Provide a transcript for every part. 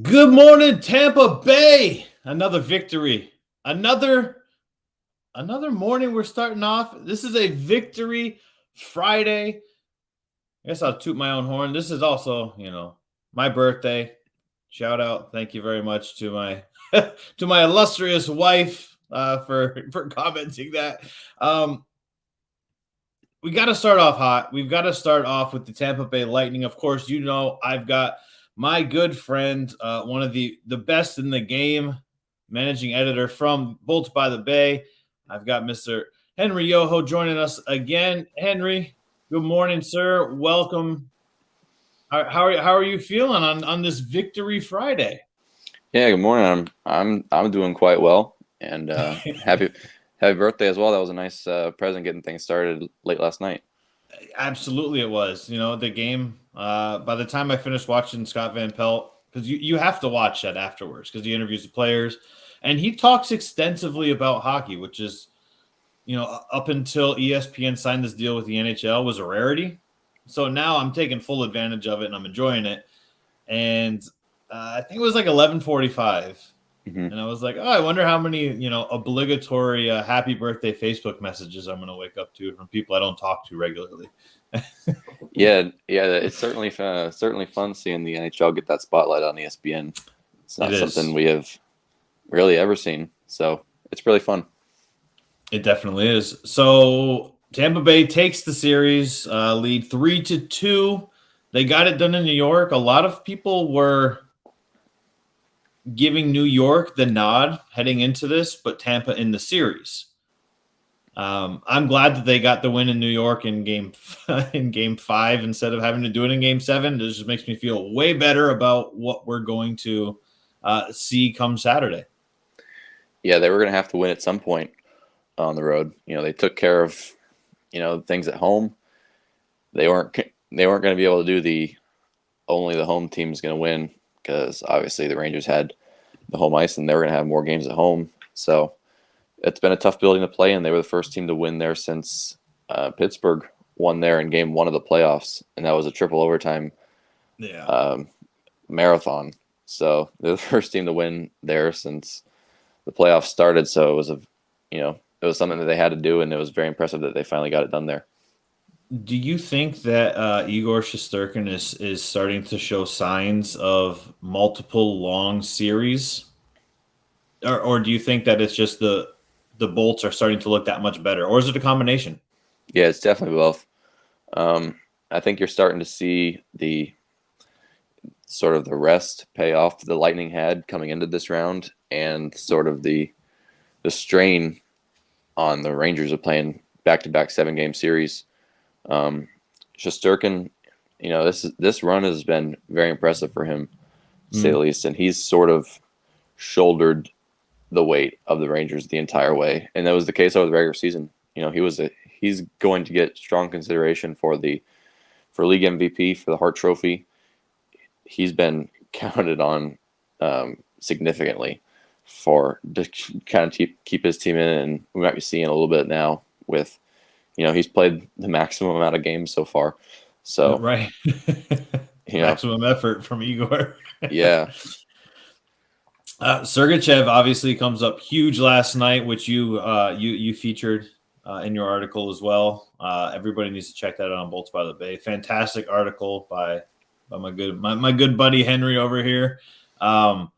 Good morning, Tampa Bay. Another victory. Another morning we're starting off. This is a victory Friday. I guess I'll toot my own horn. This is also, my birthday. Shout out. Thank you very much to my to my illustrious wife for commenting that. We got to start off hot. We've got to start off with the Tampa Bay Lightning. Of course, I've got my good friend, one of the best in the game, managing editor from Bolts by the Bay. I've got Mr. Henry Yoho joining us again. Henry, good morning, sir. Welcome. How are you feeling on this Victory Friday? Yeah, good morning. I'm doing quite well, and happy birthday as well. That was a nice present getting things started late last night. Absolutely, it was. The game. By the time I finished watching Scott Van Pelt, because you have to watch that afterwards because he interviews the players, and he talks extensively about hockey, which is, up until ESPN signed this deal with the NHL was a rarity. So now I'm taking full advantage of it and I'm enjoying it. And I think it was like 11:45. And I was like, oh, I wonder how many, obligatory happy birthday Facebook messages I'm going to wake up to from people I don't talk to regularly. Yeah, it's certainly fun seeing the NHL get that spotlight on ESPN. It's not something we have really ever seen, so it's really fun. It definitely is. So Tampa Bay takes the series, lead 3-2. They got it done in New York. A lot of people were giving New York the nod heading into this, but Tampa in the series. I'm glad that they got the win in New York in game 5 instead of having to do it in game 7. It just makes me feel way better about what we're going to see come Saturday. Yeah, they were going to have to win at some point on the road. They took care of things at home. They weren't going to be able to do only the home team is going to win, because obviously the Rangers had the home ice and they were going to have more games at home. So it's been a tough building to play in. They were the first team to win there since Pittsburgh won there in game 1 of the playoffs, and that was a triple overtime marathon. So they're the first team to win there since the playoffs started. So it was it was something that they had to do, and it was very impressive that they finally got it done there. Do you think that Igor Shesterkin is starting to show signs of multiple long series, or do you think that it's just the Bolts are starting to look that much better, or is it a combination? Yeah, it's definitely both. I think you're starting to see the sort of the rest pay off the Lightning had coming into this round, and sort of the strain on the Rangers of playing back-to-back 7-game series. Shesterkin, this run has been very impressive for him, to say the least, and he's sort of shouldered the weight of the Rangers the entire way, and that was the case over the regular season. He's going to get strong consideration for league MVP, for the Hart Trophy. He's been counted on significantly to kind of keep his team in, and we might be seeing a little bit now with. He's played the maximum amount of games so far. So right. Maximum effort from Igor. Yeah. Sergachev obviously comes up huge last night, which you featured in your article as well. Everybody needs to check that out on Bolts by the Bay. Fantastic article by my good buddy Henry over here. How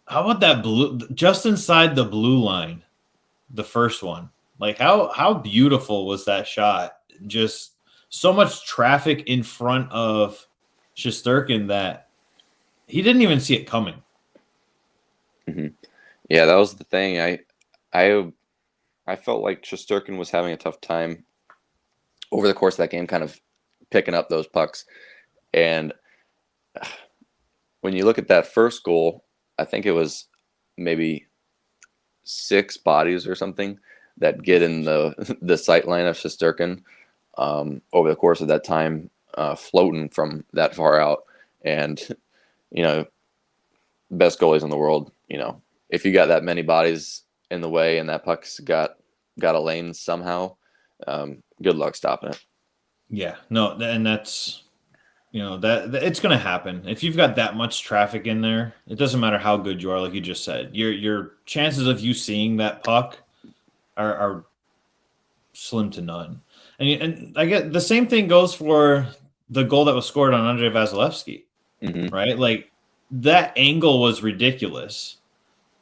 about that blue, just inside the blue line, the first one? Like how beautiful was that shot? Just so much traffic in front of Shesterkin that he didn't even see it coming. Mm-hmm. Yeah, that was the thing. I felt like Shesterkin was having a tough time over the course of that game, kind of picking up those pucks. And when you look at that first goal, I think it was maybe 6 bodies or something that get in the sight line of Shesterkin over the course of that time, floating from that far out. And, best goalies in the world, if you got that many bodies in the way and that puck's got a lane somehow, good luck stopping it. Yeah, no, and that's that it's going to happen. If you've got that much traffic in there, it doesn't matter how good you are, like you just said. Your chances of you seeing that puck are slim to none. And I get the same thing goes for the goal that was scored on Andrei Vasilevsky, right? Like that angle was ridiculous.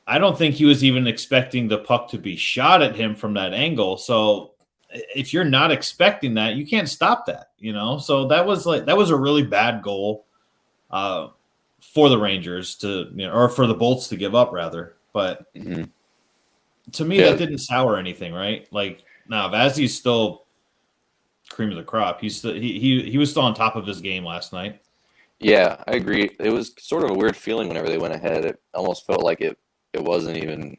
I don't think he was even expecting the puck to be shot at him from that angle. So if you're not expecting that, you can't stop that, So that was a really bad goal for the Rangers or for the Bolts to give up rather. But to me, that didn't sour anything, right? Like now, Vazzy's still cream of the crop. He's still, he was still on top of his game last night. Yeah, I agree. It was sort of a weird feeling whenever they went ahead. It almost felt like it wasn't even,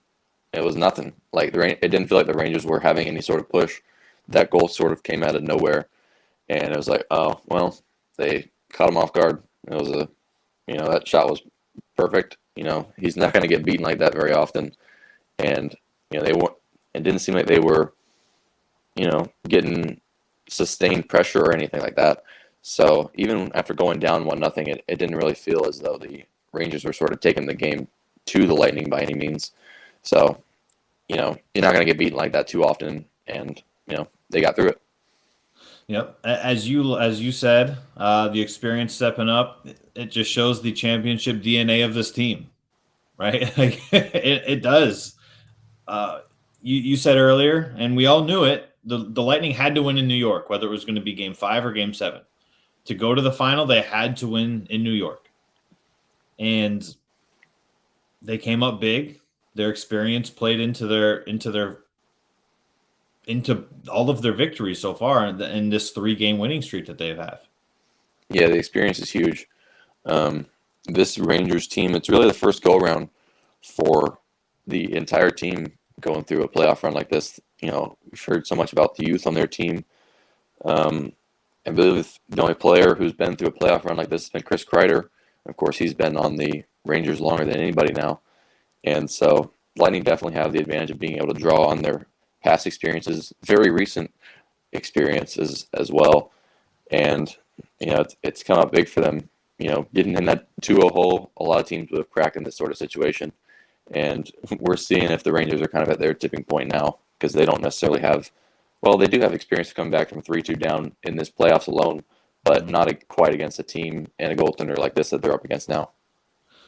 it was nothing. Like it didn't feel like the Rangers were having any sort of push. That goal sort of came out of nowhere, and it was like, oh well, they caught him off guard. It was that shot was perfect. He's not going to get beaten like that very often, and they weren't. It didn't seem like they were, getting sustained pressure or anything like that. So even after going down 1-0, it didn't really feel as though the Rangers were sort of taking the game to the Lightning by any means. So, you're not going to get beaten like that too often, and they got through it. Yep, as you said, the experience stepping up, it just shows the championship DNA of this team, right? Like, it does. You said earlier, and we all knew it. The Lightning had to win in New York, whether it was going to be Game 5 or Game 7. To go to the final, they had to win in New York, and they came up big. Their experience played into all of their victories so far in this 3-game winning streak that they have. Yeah, the experience is huge. This Rangers team, it's really the first go-around for the entire team going through a playoff run like this. We've heard so much about the youth on their team. I believe the only player who's been through a playoff run like this has been Chris Kreider. Of course, he's been on the Rangers longer than anybody now. And so Lightning definitely have the advantage of being able to draw on their past experiences, very recent experiences as well. And, it's come up big for them. Getting in that 2-0 hole, a lot of teams would have cracked in this sort of situation. And we're seeing if the Rangers are kind of at their tipping point now because they don't necessarily have, well, they do have experience to come back from 3-2 down in this playoffs alone, but not quite against a team and a goaltender like this that they're up against now.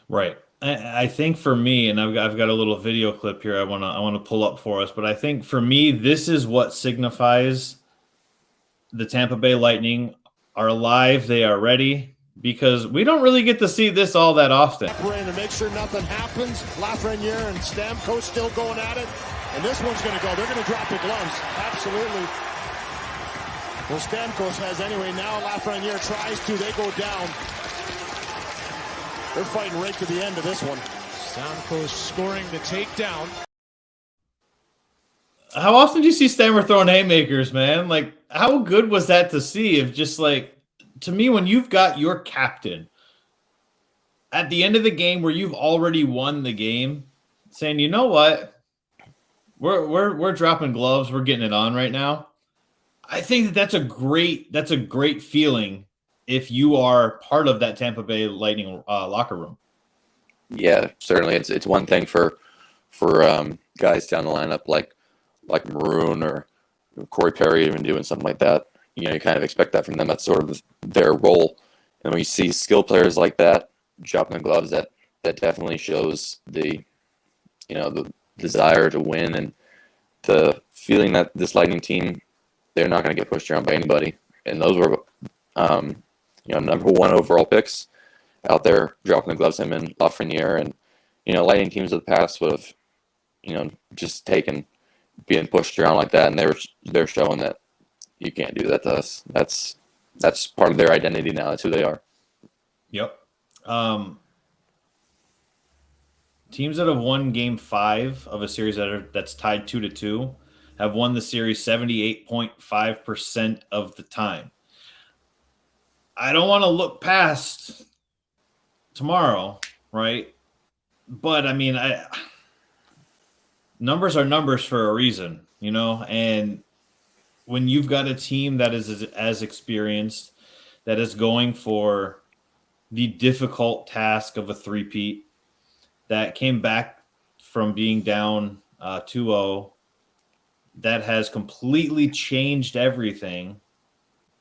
Right. I think for me, and I've got a little video clip here I want to pull up for us, but I think for me, this is what signifies the Tampa Bay Lightning are alive, they are ready, because we don't really get to see this all that often. To make sure nothing happens, Lafreniere and Stamkos still going at it, and this one's going to go. They're going to drop the gloves. Absolutely. Well, Stamkos has anyway. Now Lafreniere tries to. They go down. They're fighting right to the end of this one. Stamkos scoring the takedown. How often do you see Stammer throwing haymakers, man? Like, how good was that to see? If just like, to me, when you've got your captain at the end of the game where you've already won the game, saying, you know what, we're dropping gloves, we're getting it on right now. I think that's a great feeling if you are part of that Tampa Bay Lightning locker room. Yeah, certainly. It's one thing for guys down the lineup like Maroon or Corey Perry even doing something like that. You kind of expect that from them. That's sort of their role. And when you see skill players like that dropping the gloves, that definitely shows the desire to win and the feeling that this Lightning team, they're not going to get pushed around by anybody. And those were, number 1 overall picks out there dropping the gloves, him and Lafreniere. And, Lightning teams of the past would have, just taken being pushed around like that. And they're showing that you can't do that to us. That's part of their identity now. That's who they are. Yep. Teams that have won Game 5 of a series that's tied 2-2 have won the series 78.5% of the time. I don't want to look past tomorrow, right? But I mean, numbers are numbers for a reason, and when you've got a team that is as experienced, that is going for the difficult task of a three-peat, that came back from being down 2-0, that has completely changed everything.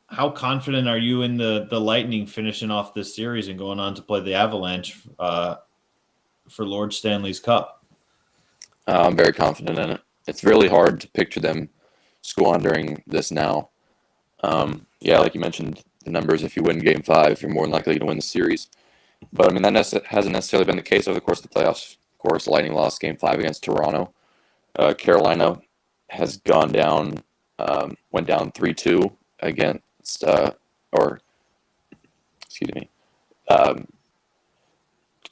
How confident are you in the Lightning finishing off this series and going on to play the Avalanche for Lord Stanley's Cup? I'm very confident in it. It's really hard to picture them squandering this now. Yeah, like you mentioned, the numbers, if you win Game 5, you're more likely to win the series. But, I mean, that hasn't necessarily been the case over the course of the playoffs. Of course, the Lightning lost Game 5 against Toronto. Carolina has gone down, went down 3-2 against,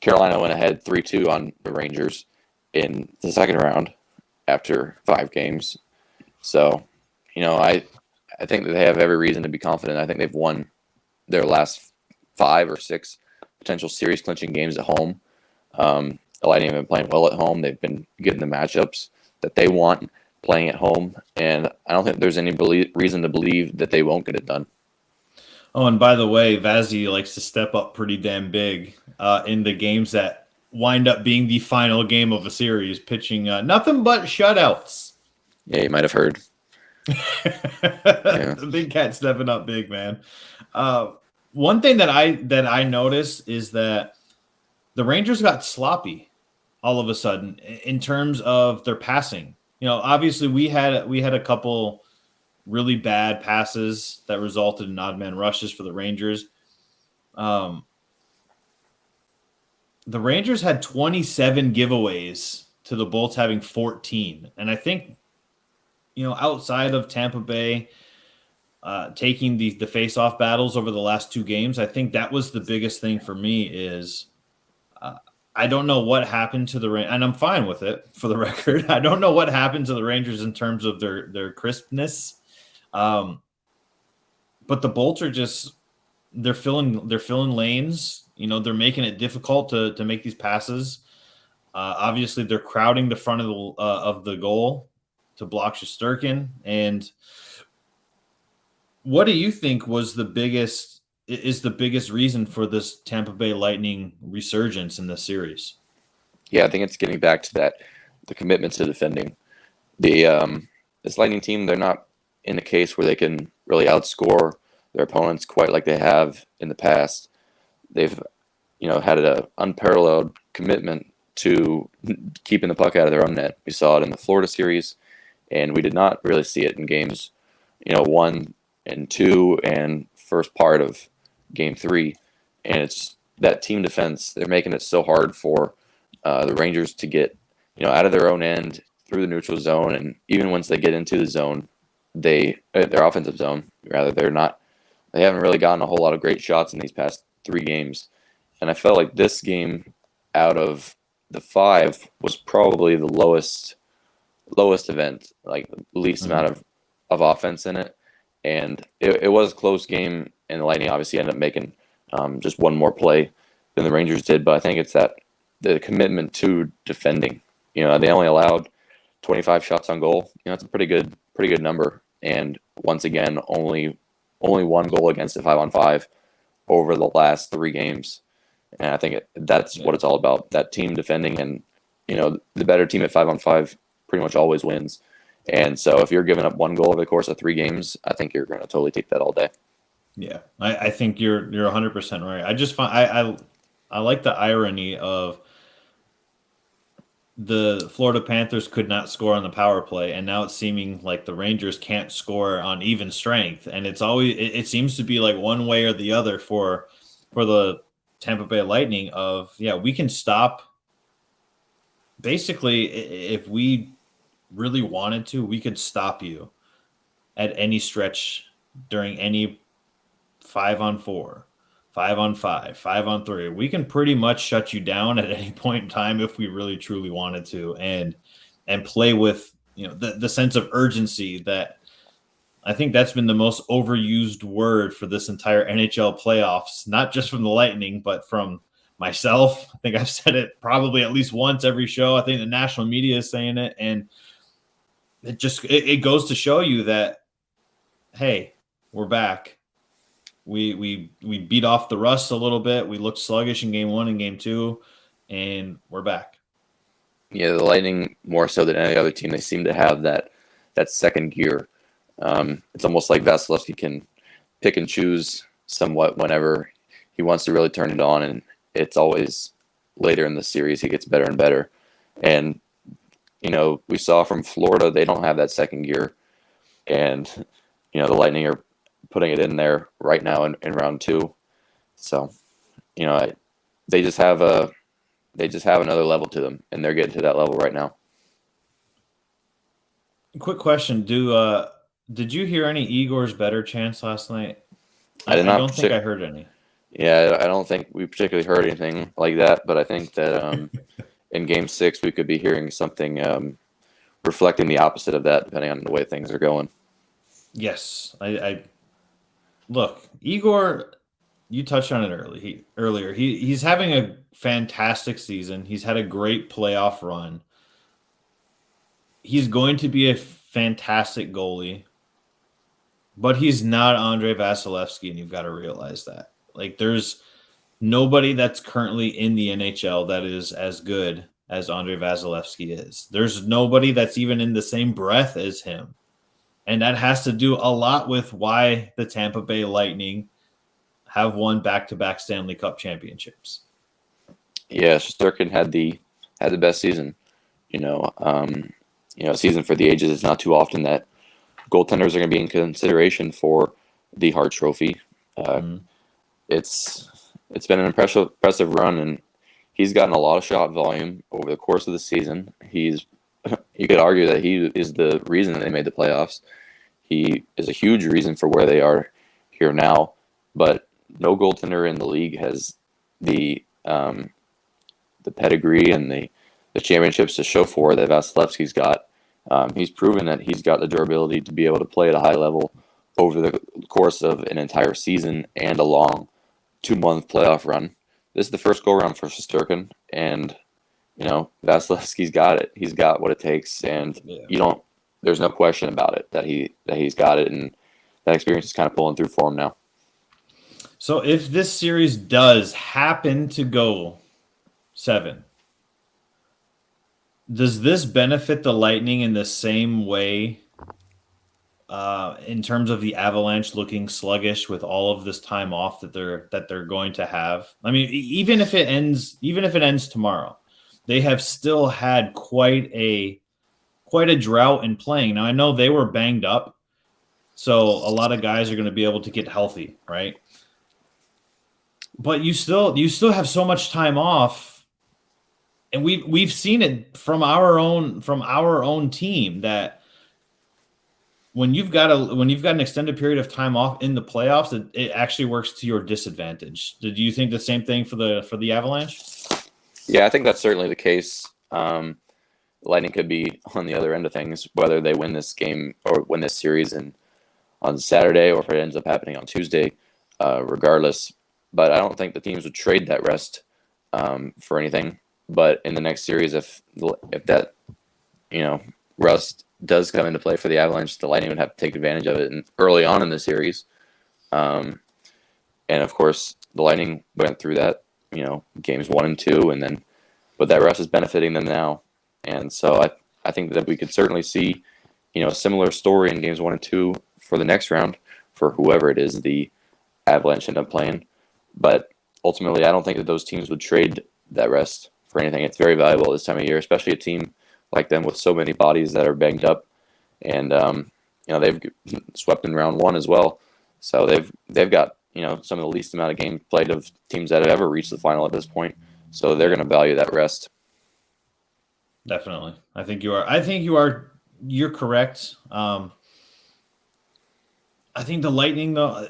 Carolina went ahead 3-2 on the Rangers in the second round after 5 games. So, I think that they have every reason to be confident. I think they've won their last 5 or 6 potential series clinching games at home. The Lightning have been playing well at home. They've been getting the matchups that they want playing at home, and I don't think there's any reason to believe that they won't get it done. Oh, and by the way, Vazzy likes to step up pretty damn big in the games that wind up being the final game of a series, pitching nothing but shutouts. Yeah, you might have heard. Yeah. The big cat stepping up big, man. One thing that I noticed is that the Rangers got sloppy all of a sudden in terms of their passing. Obviously we had a couple really bad passes that resulted in odd man rushes for the Rangers. The Rangers had 27 giveaways to the Bolts having 14. And I think, outside of Tampa Bay taking the face-off battles over the last 2 games, I think that was the biggest thing for me is I don't know what happened to the Rangers, and I'm fine with it for the record. I don't know what happened to the Rangers in terms of their crispness. But the Bolts are they're filling lanes. They're making it difficult to make these passes. Obviously, they're crowding the front of the goal to block Shesterkin. And what do you think was the biggest reason for this Tampa Bay Lightning resurgence in this series? Yeah, I think it's getting back to the commitment to defending. This Lightning team, they're not in a case where they can really outscore their opponents quite like they have in the past. They've, had an unparalleled commitment to keeping the puck out of their own net. We saw it in the Florida series, and we did not really see it in games, 1 and 2 and first part of Game 3. And it's that team defense. They're making it so hard for the Rangers to get, out of their own end through the neutral zone, and even once they get into the zone, their offensive zone, rather, they haven't really gotten a whole lot of great shots in these past 3 games. And I felt like this game out of the 5 was probably the lowest event, like the least amount of offense in it. And it was a close game, and the Lightning obviously ended up making just one more play than the Rangers did. But I think it's the commitment to defending. They only allowed 25 shots on goal. It's a pretty good number. And once again, only 1 goal against it 5-on-5 over the last 3 games. And I think that's what it's all about, that team defending. And, the better team at 5-on-5 pretty much always wins. And so if you're giving up 1 goal over the course of 3 games, I think you're going to totally take that all day. Yeah, I think you're 100% right. I just find I like the irony of the Florida Panthers could not score on the power play, and now it's seeming like the Rangers can't score on even strength, and it seems to be like one way or the other for the Tampa Bay Lightning of, we can stop. Basically, if we really wanted to, we could stop you at any stretch during any 5-on-4, 5-on-5, 5-on-3. We can pretty much shut you down at any point in time if we really truly wanted to, and play with the sense of urgency that I think that's been the most overused word for this entire NHL playoffs, not just from the Lightning, but from myself. I think I've said it probably at least once every show. I think the national media is saying it, and it goes to show you that, hey, we're back. We beat off the rust a little bit. We looked sluggish in game 1 and game 2, and we're back. Yeah, the Lightning, more so than any other team, they seem to have that second gear. It's almost like Vasilevsky can pick and choose somewhat whenever he wants to really turn it on, and it's always later in the series he gets better and better. And, we saw from Florida, they don't have that second gear. And, the Lightning are putting it in there right now in round 2. So, they just have another level to them, and they're getting to that level right now. Quick question: did you hear any Igor's better chants last night? I did not. I don't think I heard any. Yeah, I don't think we particularly heard anything like that, but I think that in Game 6 we could be hearing something reflecting the opposite of that, depending on the way things are going. Yes, I look, Igor. You touched on it earlier. He's having a fantastic season. He's had a great playoff run. He's going to be a fantastic goalie, but he's not Andrei Vasilevsky, and you've got to realize that. Like, there's nobody that's currently in the NHL that is as good as Andrei Vasilevsky is. There's nobody that's even in the same breath as him. And that has to do a lot with why the Tampa Bay Lightning have won back-to-back Stanley Cup championships. Yeah, Shesterkin had the best season. A season for the ages. It's not too often that goaltenders are going to be in consideration for the Hart Trophy. It's been an impressive run, and he's gotten a lot of shot volume over the course of the season. You could argue that he is the reason that they made the playoffs. He is a huge reason for where they are here now, but no goaltender in the league has the pedigree and the championships to show for that Vasilevsky's got. He's proven that he's got the durability to be able to play at a high level over the course of an entire season and a long 2-month playoff run. This is the first go-around for Shesterkin, and Vasilevsky's got it. He's got what it takes, and there's no question about it that he's got it, and that experience is kind of pulling through for him now. So if this series does happen to go 7, does this benefit the Lightning in the same way in terms of the Avalanche looking sluggish with all of this time off that they're going to have? I mean, even if it ends tomorrow, they have still had quite a drought in playing. Now I know they were banged up, so a lot of guys are going to be able to get healthy, right? But you still have so much time off, and we've seen it from our own team that when you've got an extended period of time off in the playoffs, it actually works to your disadvantage. Did you think the same thing for the Avalanche? Yeah, I think that's certainly the case. Lightning could be on the other end of things, whether they win this game or win this series on Saturday, or if it ends up happening on Tuesday, regardless. But I don't think the teams would trade that rest for anything. But in the next series, if that rust does come into play for the Avalanche, the Lightning would have to take advantage of it early on in the series. And of course, the Lightning went through that, games 1 and 2, but that rust is benefiting them now. And so I think that we could certainly see, a similar story in games 1 and 2 for the next round for whoever it is the Avalanche end up playing. But ultimately, I don't think that those teams would trade that rest for anything. It's very valuable this time of year, especially a team like them with so many bodies that are banged up. And, they've swept in round 1 as well. So they've got, some of the least amount of games played of teams that have ever reached the final at this point. So they're going to value that rest. Definitely. I think you are. You're correct. I think the Lightning, though,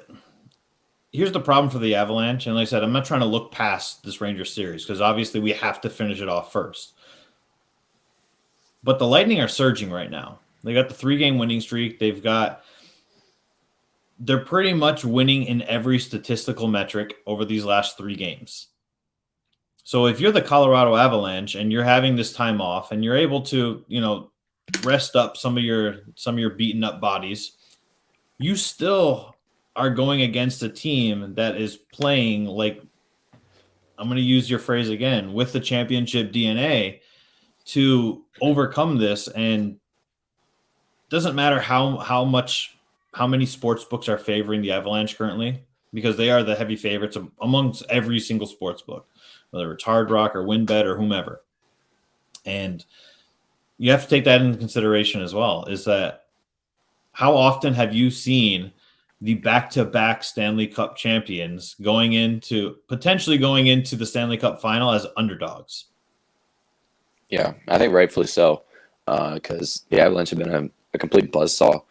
here's the problem for the Avalanche. And like I said, I'm not trying to look past this Rangers series because obviously we have to finish it off first. But the Lightning are surging right now. They got the 3-game winning streak. They're pretty much winning in every statistical metric over these last 3 games. So if you're the Colorado Avalanche and you're having this time off and you're able to, rest up some of your beaten up bodies, you still are going against a team that is playing like, I'm going to use your phrase again, with the championship DNA to overcome this. And doesn't matter how many sports books are favoring the Avalanche currently, because they are the heavy favorites amongst every single sports book, whether it's Hard Rock or WinBet or whomever. And you have to take that into consideration as well, is that how often have you seen the back-to-back Stanley Cup champions potentially going into the Stanley Cup final as underdogs? Yeah, I think rightfully so, because the Avalanche have been a complete buzzsaw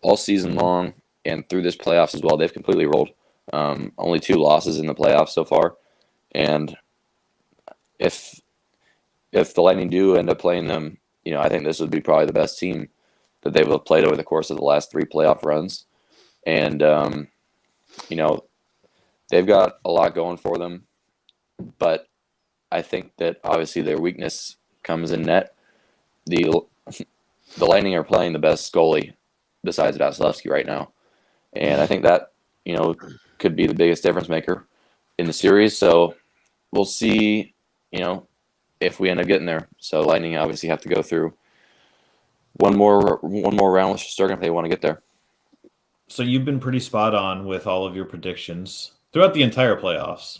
all season long and through this playoffs as well. They've completely rolled. Only 2 losses in the playoffs so far, and if the Lightning do end up playing them, I think this would be probably the best team that they will have played over the course of the last 3 playoff runs. And, they've got a lot going for them. But I think that obviously their weakness comes in net. The Lightning are playing the best goalie besides Vasilevsky right now. And I think that, could be the biggest difference maker in the series. So we'll see, if we end up getting there. So Lightning obviously have to go through one more round with Shesterkin if they want to get there. So you've been pretty spot on with all of your predictions throughout the entire playoffs.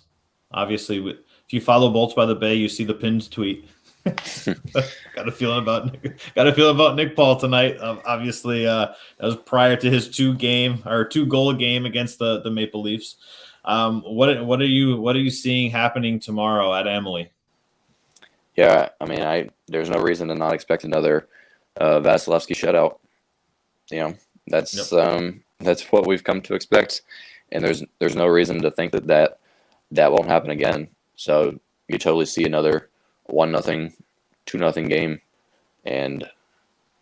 Obviously, if you follow Bolts by the Bay, you see the pinned tweet. Got a feeling about Nick Paul tonight. Obviously, that was prior to his 2-goal game against the Maple Leafs. What are you seeing happening tomorrow at Emily? Yeah, I mean, there's no reason to not expect another Vasilevsky shutout. That's what we've come to expect, and there's no reason to think that won't happen again. So you totally see another 1-0, 2-0 game, and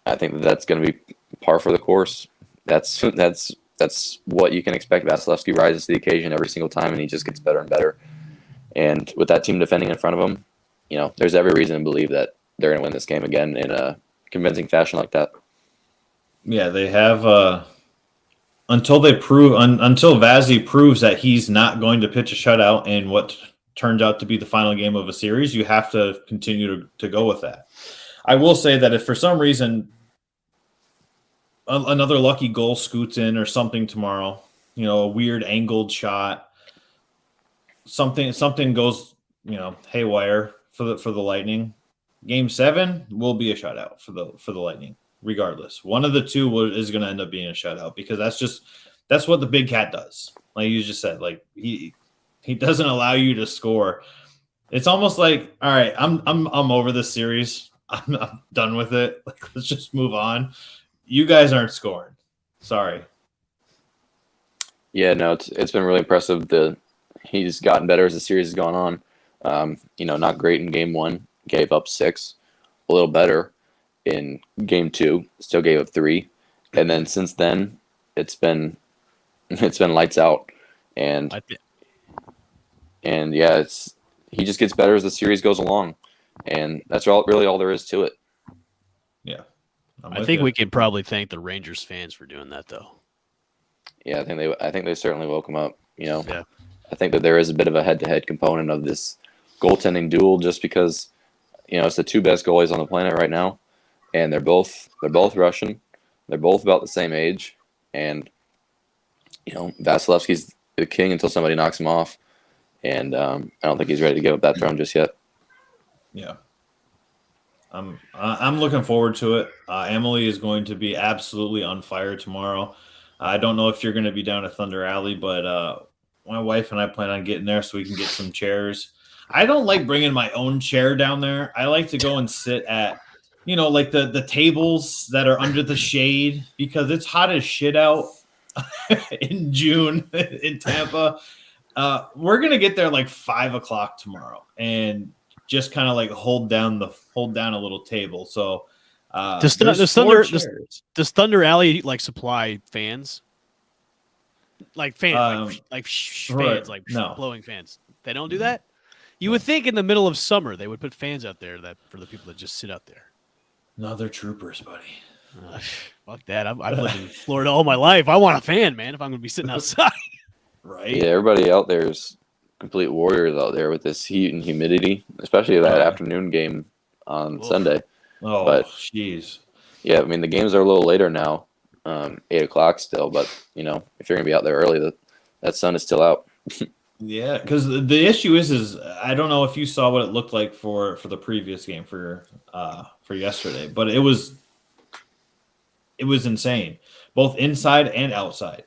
I think that's going to be par for the course. That's what you can expect. Vasilevsky rises to the occasion every single time, and he just gets better and better. And with that team defending in front of him, there's every reason to believe that they're going to win this game again in a convincing fashion like that. Yeah, they have until Vazzy proves that he's not going to pitch a shutout in what turns out to be the final game of a series, you have to continue to go with that. I will say that if for some reason another lucky goal scoots in or something tomorrow, a weird angled shot, something goes, haywire for the Lightning, Game 7 will be a shutout for the Lightning. Regardless, one of the two is going to end up being a shutout, because that's what the Big Cat does. Like you just said, like he doesn't allow you to score. It's almost like, all right, I'm over this series. I'm done with it. Like, let's just move on. You guys aren't scoring. Sorry. Yeah, no, it's been really impressive. He's gotten better as the series has gone on. Not great in Game 1, gave up 6, a little better in Game 2, still gave up 3, and then since then it's been lights out, and yeah, he just gets better as the series goes along, and that's really all there is to it. Yeah, I think we can probably thank the Rangers fans for doing that, though. Yeah, I think they certainly woke him up. Yeah. I think that there is a bit of a head-to-head component of this goaltending duel, just because it's the 2 best goalies on the planet right now. And they're both Russian. They're both about the same age. And, Vasilevsky's the king until somebody knocks him off. And I don't think he's ready to give up that throne just yet. Yeah. I'm looking forward to it. Emily is going to be absolutely on fire tomorrow. I don't know if you're going to be down at Thunder Alley, but my wife and I plan on getting there so we can get some chairs. I don't like bringing my own chair down there. I like to go and sit at like the tables that are under the shade, because it's hot as shit out in June in Tampa. We're going to get there like 5:00 tomorrow and just kind of like hold down a little table. So does Thunder Alley like supply fans? Like fans, fans, like no. blowing fans. They don't do that? You would think in the middle of summer they would put fans out there for the people that just sit out there. No, they're troopers, buddy. Fuck that. I've lived in Florida all my life. I want a fan, man, if I'm going to be sitting outside. Right? Yeah, everybody out there is complete warriors out there with this heat and humidity, especially that afternoon game on Sunday. Oh, But jeez. yeah, I mean, the games are a little later now, 8 o'clock still. But, you know, if you're going to be out there early, that sun is still out. Yeah, because the issue is I don't know if you saw what it looked like for the previous game for yesterday, but it was insane, both inside and outside.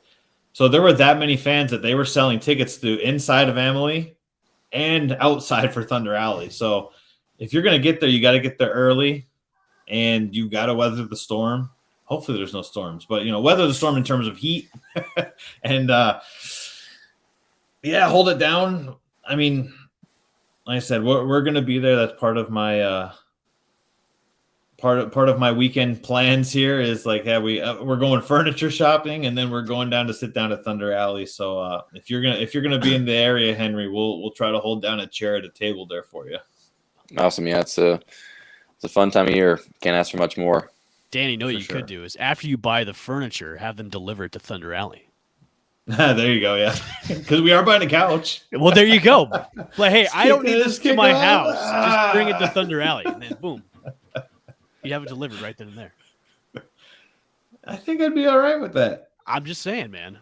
So there were that many fans that they were selling tickets to inside of Amalie and outside for Thunder Alley. So if you're gonna get there, you got to get there early, and you got to weather the storm. Hopefully, there's no storms, but weather the storm in terms of heat, and yeah, hold it down. I mean, like I said, we're gonna be there. That's part of my part of my weekend plans here. Is like, yeah, we're going furniture shopping, and then we're going down to sit down at Thunder Alley. So if you're gonna be in the area, Henry, we'll try to hold down a chair at a table there for you. Awesome. Yeah, it's a fun time of year. Can't ask for much more. Danny, what you could do is after you buy the furniture, have them deliver it to Thunder Alley. There you go, yeah. Because we are buying a couch. Well, there you go. Like, hey, I don't need this to my house. Just bring it to Thunder Alley, and then boom, you have it delivered right then and there. I think I'd be all right with that. I'm just saying, man.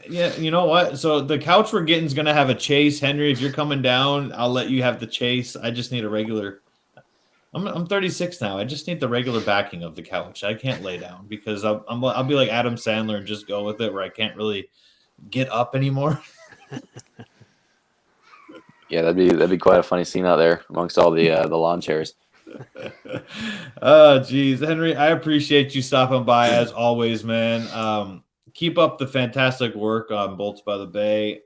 Yeah, you know what? So the couch we're getting is going to have a chase. Henry, if you're coming down, I'll let you have the chase. I just need a regular. I'm 36 now. I just need the regular backing of the couch. I can't lay down because I'll be like Adam Sandler and just go with it where I can't really get up anymore. Yeah, that'd be quite a funny scene out there amongst all the lawn chairs. Oh, geez, Henry, I appreciate you stopping by as always, man. Keep up the fantastic work on Bolts by the Bay.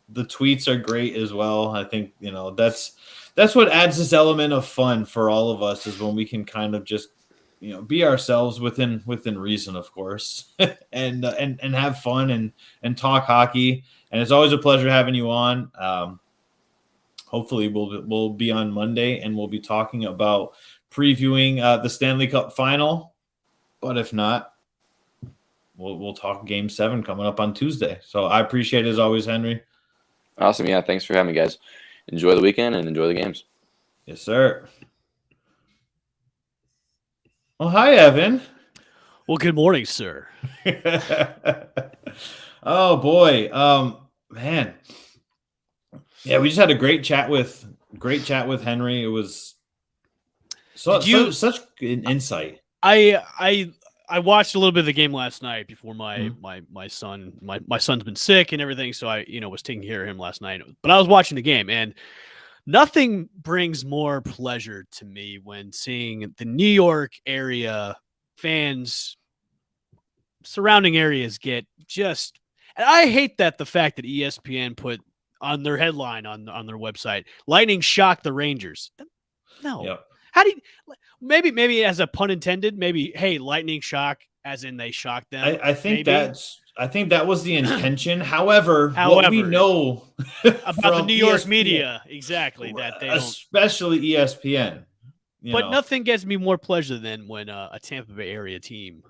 The tweets are great as well. I think that's what adds this element of fun for all of us is when we can kind of just be ourselves within reason, of course, and have fun and talk hockey. And it's always a pleasure having you on. Hopefully we'll be on Monday and we'll be talking about previewing the Stanley Cup final. But if not, we'll talk Game 7 coming up on Tuesday. So I appreciate it as always, Henry. Awesome. Yeah, thanks for having me, guys. Enjoy the weekend and enjoy the games. Yes, sir. Well, hi, Evan. Well, good morning, sir. Oh, boy. Man. Yeah, we just had a great chat with Henry. It was such an insight. I watched a little bit of the game last night before my son's been sick and everything, so I was taking care of him last night. But I was watching the game, and nothing brings more pleasure to me when seeing the New York area fans, surrounding areas get just. And I hate the fact that ESPN put on their headline on their website, "Lightning shocked the Rangers." No. Yep. How do you maybe as a pun intended, maybe, hey, lightning shock as in they shocked them. I think that was the intention. However, what we know about the New York media, exactly, that they especially ESPN. But nothing gets me more pleasure than when a Tampa Bay area team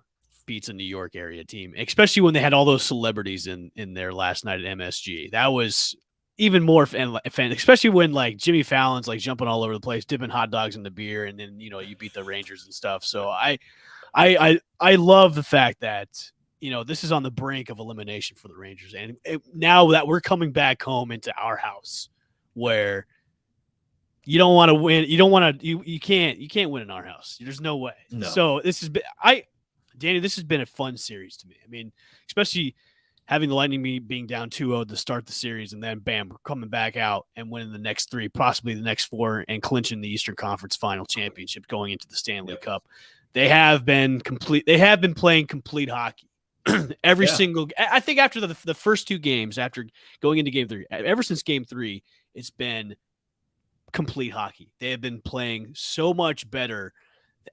beats a New York area team, especially when they had all those celebrities in there last night at MSG. That was even more fan, especially when like Jimmy Fallon's like jumping all over the place, dipping hot dogs in the beer, and then you beat the Rangers and stuff. So I love the fact that this is on the brink of elimination for the Rangers, and now that we're coming back home into our house, where you don't want to win, you can't win in our house. There's no way. No. So this has been Danny, this has been a fun series to me. I mean, especially having the Lightning being down 2-0 to start the series, and then bam, we're coming back out and winning the next 3, possibly the next 4, and clinching the Eastern Conference Final Championship going into the Stanley Cup. They have been playing complete hockey. Every single. I think after the first 2 games, after going into Game 3, ever since Game 3, it's been complete hockey. They have been playing so much better.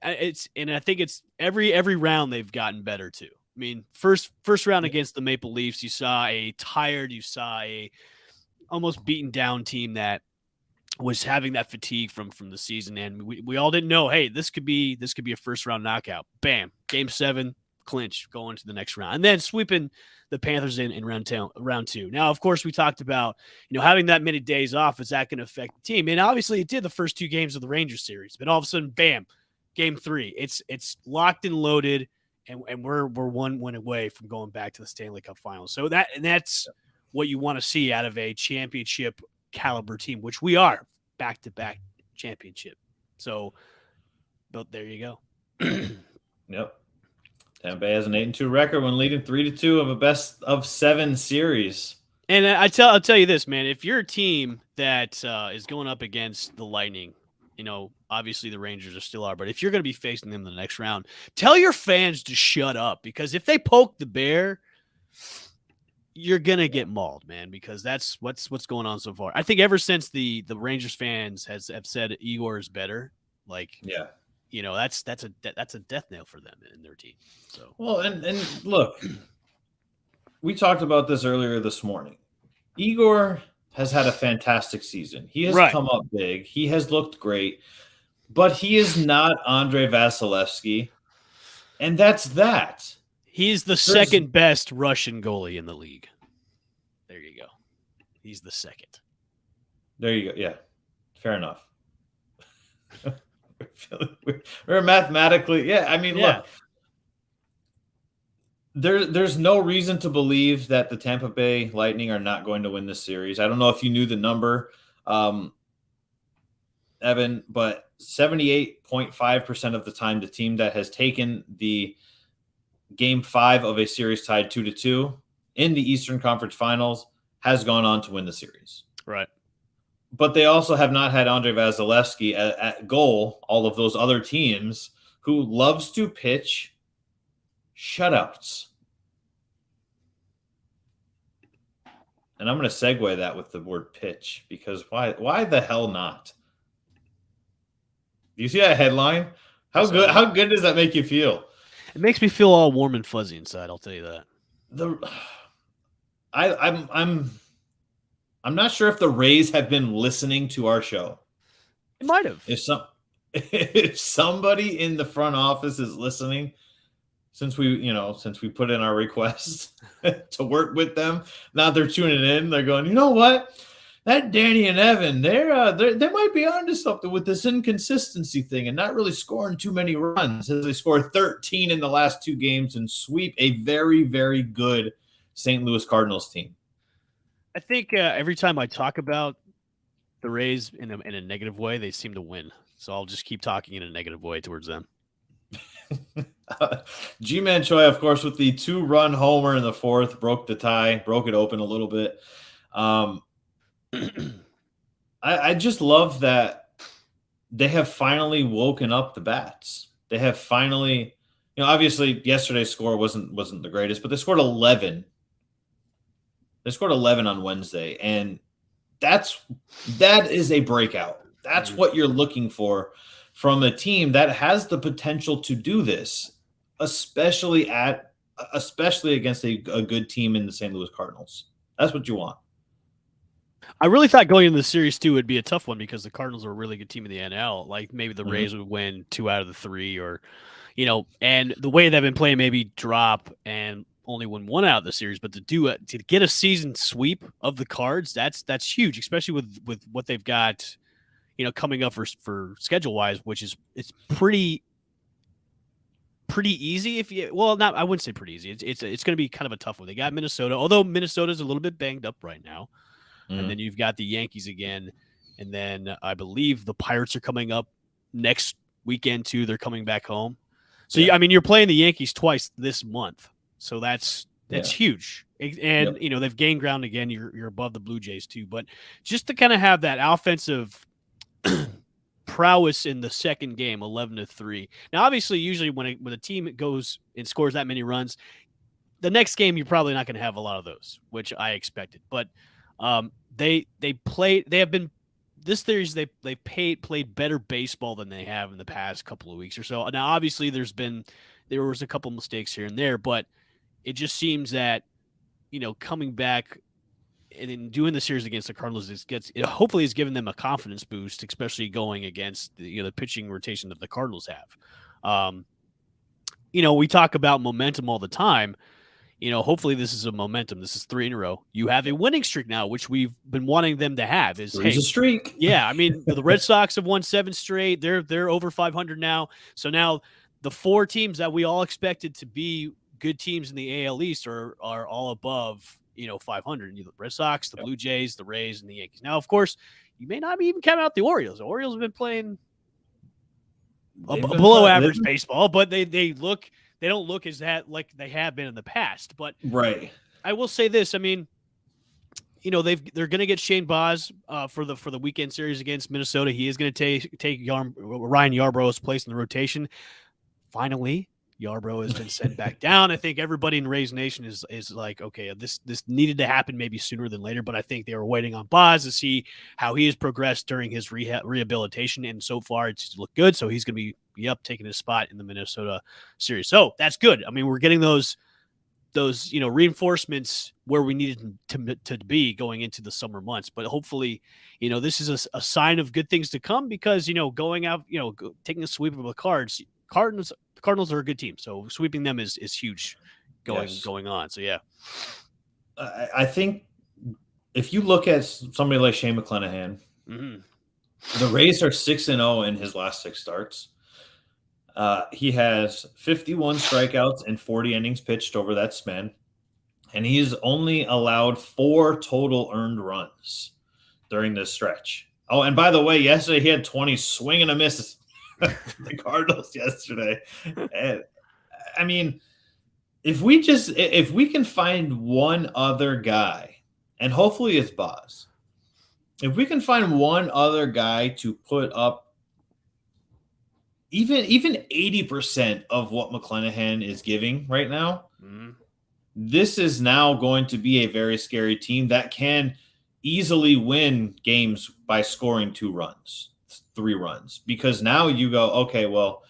And I think it's every round they've gotten better too. I mean, first round against the Maple Leafs, you saw a almost beaten down team that was having that fatigue from the season, and we all didn't know, hey, this could be a first round knockout. Bam, Game 7, clinch, going to the next round, and then sweeping the Panthers in round 2. Now, of course, we talked about having that many days off. Is that going to affect the team? And obviously, it did the first 2 games of the Rangers series, but all of a sudden, bam, Game 3, it's locked and loaded, and we're 1 win away from going back to the Stanley Cup Finals. So that's what you want to see out of a championship caliber team, which we are, back-to-back championship. So, but there you go. Yep. Tampa Bay has an 8-2 record when leading 3-2 of a best of 7 series. And I'll tell you this, man. If you're a team that is going up against the Lightning, obviously the Rangers are still are, but if you're going to be facing them in the next round, tell your fans to shut up, because if they poke the bear, you're gonna get mauled, man, because that's what's going on so far. I think ever since the Rangers fans have said Igor is better, that's a death nail for them in their team. So well, and look, we talked about this earlier this morning. Igor has had a fantastic season. He has come up big. He has looked great, but he is not Andrei Vasilevsky, and that's that. He's the second best Russian goalie in the league. There you go. He's the second. There you go. Yeah, fair enough. We're mathematically, yeah. I mean, look, there's no reason to believe that the Tampa Bay Lightning are not going to win this series. I don't know if you knew the number, Evan, but 78.5% of the time, the team that has taken the Game 5 of a series tied 2-2 in the Eastern Conference Finals has gone on to win the series. Right. But they also have not had Andrei Vasilevsky at goal, all of those other teams, who loves to pitch shutouts. And I'm going to segue that with the word pitch, because why the hell not? Do you see that headline? How good does that make you feel? It makes me feel all warm and fuzzy inside, I'll tell you that. I'm not sure if the Rays have been listening to our show. It might have. If somebody in the front office is listening, since we put in our requests to work with them, now they're tuning in. They're going, you know what? That Danny and Evan, they might be onto something with this inconsistency thing and not really scoring too many runs, as they scored 13 in the last 2 games and sweep a very, very good St. Louis Cardinals team. I think every time I talk about the Rays in a negative way, they seem to win. So I'll just keep talking in a negative way towards them. G-Man Choi, of course, with the 2-run homer in the 4th, broke the tie, broke it open a little bit. I just love that they have finally woken up the bats. They have finally, obviously yesterday's score wasn't the greatest, but they scored 11. They scored 11 on Wednesday, and that is a breakout. That's what you're looking for from a team that has the potential to do this, especially against a good team in the St. Louis Cardinals. That's what you want. I really thought going into the series too would be a tough one, because the Cardinals are a really good team in the NL. Like maybe the Rays would win 2 out of the 3, or and the way they've been playing, maybe drop and only win 1 out of the series. But to get a season sweep of the Cards, that's huge, especially with what they've got, coming up for schedule wise, which is it's pretty easy. I wouldn't say pretty easy. It's going to be kind of a tough one. They got Minnesota, although Minnesota's a little bit banged up right now. And then you've got the Yankees again. And then I believe the Pirates are coming up next weekend too. They're coming back home. So, you're playing the Yankees twice this month. So that's huge. And, they've gained ground again. You're above the Blue Jays too. But just to kind of have that offensive prowess in the second game, 11-3. Now, obviously, usually when a team goes and scores that many runs, the next game you're probably not going to have a lot of those, which I expected. But they have been this series they've played better baseball than they have in the past couple of weeks or so. Now, obviously, there was a couple mistakes here and there, but it just seems that coming back and in doing the series against the Cardinals, it hopefully has given them a confidence boost, especially going against the pitching rotation that the Cardinals have. We talk about momentum all the time. Hopefully this is a momentum. This is 3 in a row. You have a winning streak now, which we've been wanting them to have. Is Three's a streak. Yeah, I mean the Red Sox have won 7 straight. They're over 500 now. So now the 4 teams that we all expected to be good teams in the AL East are all above 500. The Red Sox, the Blue Jays, the Rays, and the Yankees. Now, of course, you may not even count out the Orioles. The Orioles have been playing below average baseball, but they don't look as that like they have been in the past. But right, I will say this. I mean, they're going to get Shane Baz for the weekend series against Minnesota. He is going to take Ryan Yarborough's place in the rotation. Finally, Yarbrough has been sent back down. I think everybody in Rays Nation is like, okay, this needed to happen maybe sooner than later, but I think they were waiting on Baz to see how he has progressed during his rehabilitation, and so far it's looked good. So he's going to be up taking his spot in the Minnesota series. So that's good. I mean, we're getting those reinforcements where we needed to be going into the summer months. But hopefully, this is a sign of good things to come, because going out, taking a sweep of the Cardinals are a good team, so sweeping them is huge going on. So yeah, I think if you look at somebody like Shane McClanahan, the Rays are 6-0 in his last 6 starts. He has 51 strikeouts and 40 innings pitched over that span, and he's only allowed 4 total earned runs during this stretch. Oh, and by the way, yesterday he had 20 swing and a miss. The Cardinals yesterday. And, I mean, if we can find one other guy, and hopefully it's Baz, if we can find one other guy to put up even 80% of what McClanahan is giving right now, this is now going to be a very scary team that can easily win games by scoring 2 runs. 3 runs, because now you go, okay, well,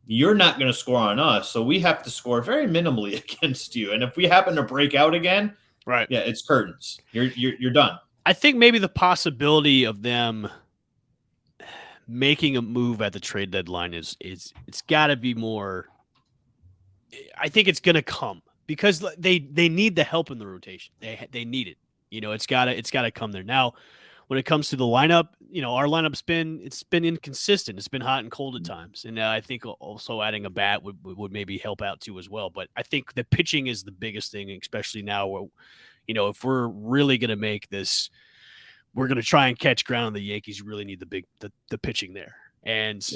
you're not going to score on us, so we have to score very minimally against you. And if we happen to break out again, right, yeah, it's curtains. You're done. I think maybe the possibility of them making a move at the trade deadline is it's got to be more. I think it's going to come, because they need the help in the rotation. They need it. It's got to come there now. When it comes to the lineup, our lineup's been inconsistent. It's been hot and cold at times, and I think also adding a bat would maybe help out too as well. But I think the pitching is the biggest thing, especially now where, if we're really going to make this, we're going to try and catch ground. And the Yankees really need the pitching there, and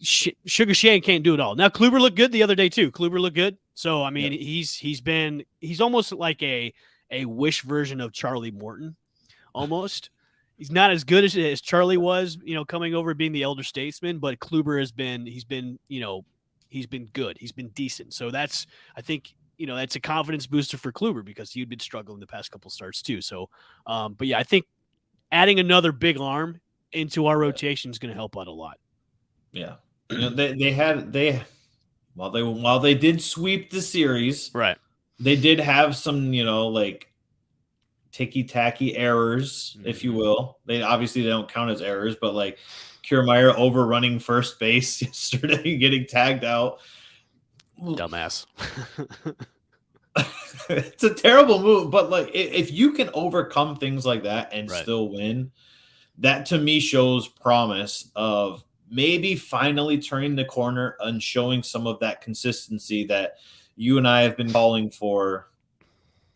Sugar Shane can't do it all. Now Kluber looked good the other day too. Kluber looked good, so I mean he's almost like a wish version of Charlie Morton, almost. He's not as good as Charlie was, coming over being the elder statesman, but Kluber he's been good. He's been decent. So I think that's a confidence booster for Kluber, because he'd been struggling the past couple starts too. So, but yeah, I think adding another big arm into our rotation is going to help out a lot. Yeah. While they did sweep the series, right, they did have some, like ticky-tacky errors, if you will. They don't count as errors, but like Kiermaier overrunning first base yesterday, getting tagged out. Dumbass. It's a terrible move, but like if you can overcome things like that and still win, that to me shows promise of maybe finally turning the corner and showing some of that consistency that you and I have been calling for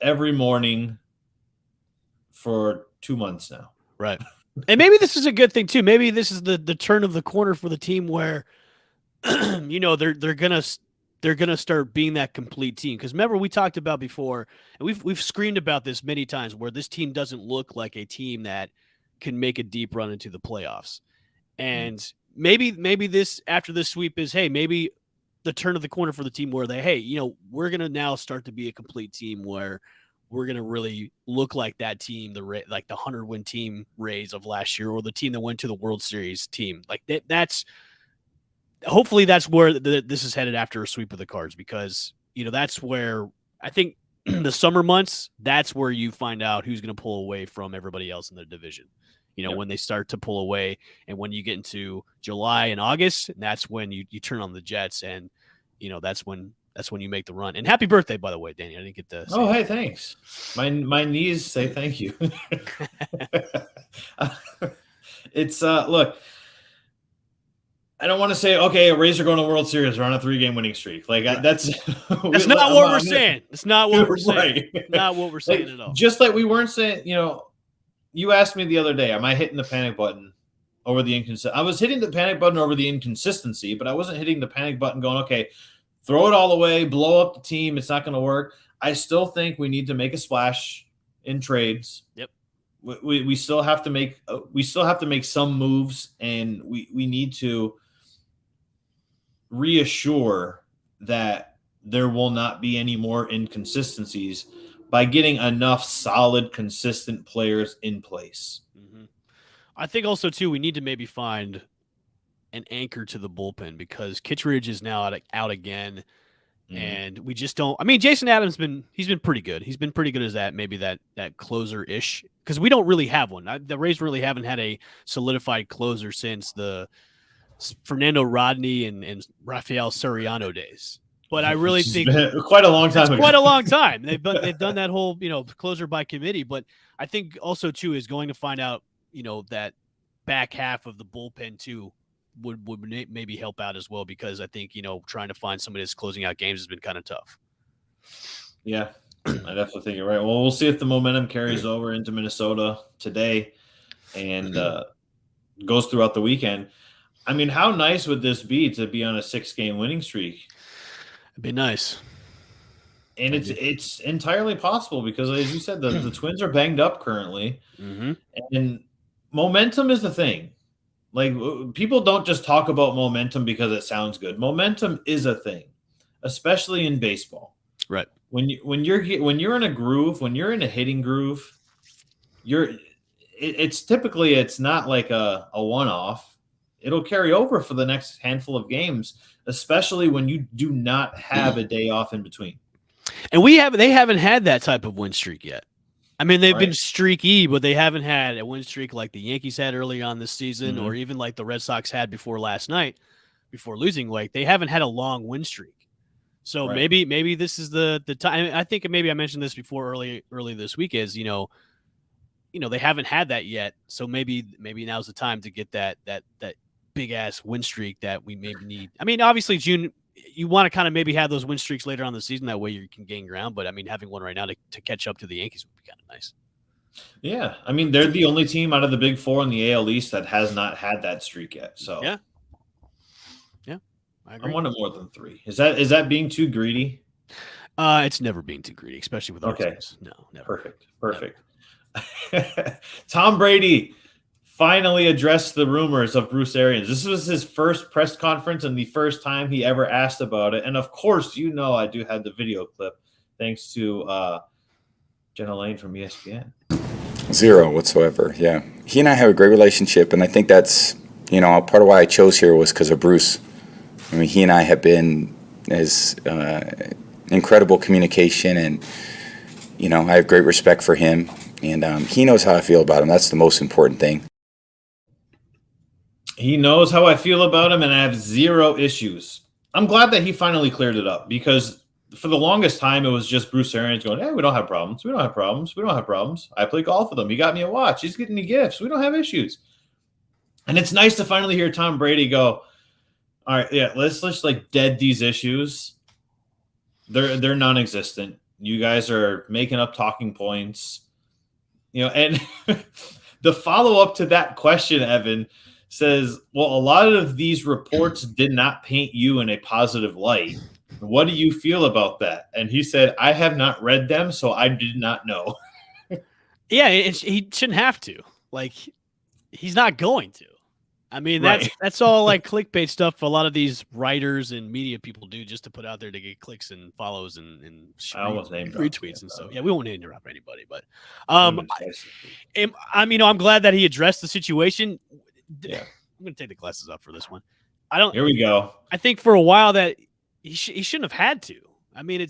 every morning for 2 months now. Right. And maybe this is a good thing too. Maybe this is the turn of the corner for the team where, they're gonna start being that complete team. Because remember, we talked about before, and we've screamed about this many times, where this team doesn't look like a team that can make a deep run into the playoffs. And maybe this, after this sweep, is maybe the turn of the corner for the team where we're gonna now start to be a complete team where we're going to really look like that team, like the 100-win team Rays of last year, or the team that went to the World Series team. Like that's hopefully that's where this is headed after a sweep of the Cards, because, that's where I think the summer months, that's where you find out who's going to pull away from everybody else in the division. When they start to pull away, and when you get into July and August, that's when you turn on the Jets, and that's when you make the run. And happy birthday, by the way, Danny. I didn't get to say Oh, hey, thanks. My knees say thank you. It's look, I don't want to say, okay, Rays are going to World Series. We're on a 3-game winning streak. Like that's not what we're saying. It's not what we're saying. Right. Not what we're saying at all. Just like we weren't saying, you asked me the other day, am I hitting the panic button over the inconsistency? I was hitting the panic button over the inconsistency, but I wasn't hitting the panic button going, okay, throw it all away, blow up the team. It's not going to work. I still think we need to make a splash in trades. Yep. We still have to make some moves, and we need to reassure that there will not be any more inconsistencies by getting enough solid, consistent players in place. Mm-hmm. I think also too we need to maybe find an anchor to the bullpen, because Kittredge is now out again. And we just don't. I mean, Jason Adams he's been pretty good. He's been pretty good as that closer ish, because we don't really have one. The Rays really haven't had a solidified closer since the Fernando Rodney and Rafael Soriano days. But I really think quite a long time ago. Quite a long time. They've done that whole closer by committee. But I think also too is going to find out that back half of the bullpen too would maybe help out as well, because I think trying to find somebody that's closing out games has been kind of tough. Yeah, I definitely think you're right. Well, we'll see if the momentum carries over into Minnesota today and goes throughout the weekend. I mean, how nice would this be to be on a 6-game winning streak? It'd be nice. And it's entirely possible, because, as you said, the Twins are banged up currently, and momentum is the thing. Like, people don't just talk about momentum because it sounds good. Momentum is a thing, especially in baseball. Right. When you're in a groove, when you're in a hitting groove, it's not like a one-off. It'll carry over for the next handful of games, especially when you do not have a day off in between. And they haven't had that type of win streak yet. I mean, they've been streaky, but they haven't had a win streak like the Yankees had early on this season, or even like the Red Sox had before last night, before losing weight. They haven't had a long win streak. So maybe this is the time. I think maybe I mentioned this before early this week is, they haven't had that yet. So maybe now's the time to get that big ass win streak that we maybe need. I mean, obviously June, you want to kind of maybe have those win streaks later on the season. That way you can gain ground. But I mean, having one right now to catch up to the Yankees would be kind of nice. Yeah. I mean, they're the only team out of the big four in the AL East that has not had that streak yet. So yeah. I agree. I'm wanting more than 3. Is that being too greedy? It's never being too greedy, especially with our teams. No, never. Perfect. Never. Tom Brady finally addressed the rumors of Bruce Arians. This was his first press conference and the first time he ever asked about it. And of course, I do have the video clip, thanks to Jenna Lane from ESPN. Zero whatsoever. Yeah. He and I have a great relationship, and I think that's, part of why I chose here was because of Bruce. I mean, he and I have been as incredible communication, and, I have great respect for him, and he knows how I feel about him. That's the most important thing. He knows how I feel about him, and I have zero issues. I'm glad that he finally cleared it up, because for the longest time, it was just Bruce Arians going, hey, we don't have problems. We don't have problems. We don't have problems. I play golf with him. He got me a watch. He's getting me gifts. We don't have issues. And it's nice to finally hear Tom Brady go, all right, yeah, let's like dead these issues. They're non-existent. You guys are making up talking points. And the follow-up to that question, Evan, says, well, a lot of these reports did not paint you in a positive light. What do you feel about that? And he said, I have not read them, so I did not know. Yeah, he shouldn't have to. Like, he's not going to. I mean, that's all like clickbait stuff a lot of these writers and media people do just to put out there to get clicks and follows and retweets and stuff. Yeah, we won't interrupt anybody, but I'm glad that he addressed the situation. Yeah. I'm going to take the glasses off for this one. Here we go. I think for a while that he shouldn't have had to. I mean,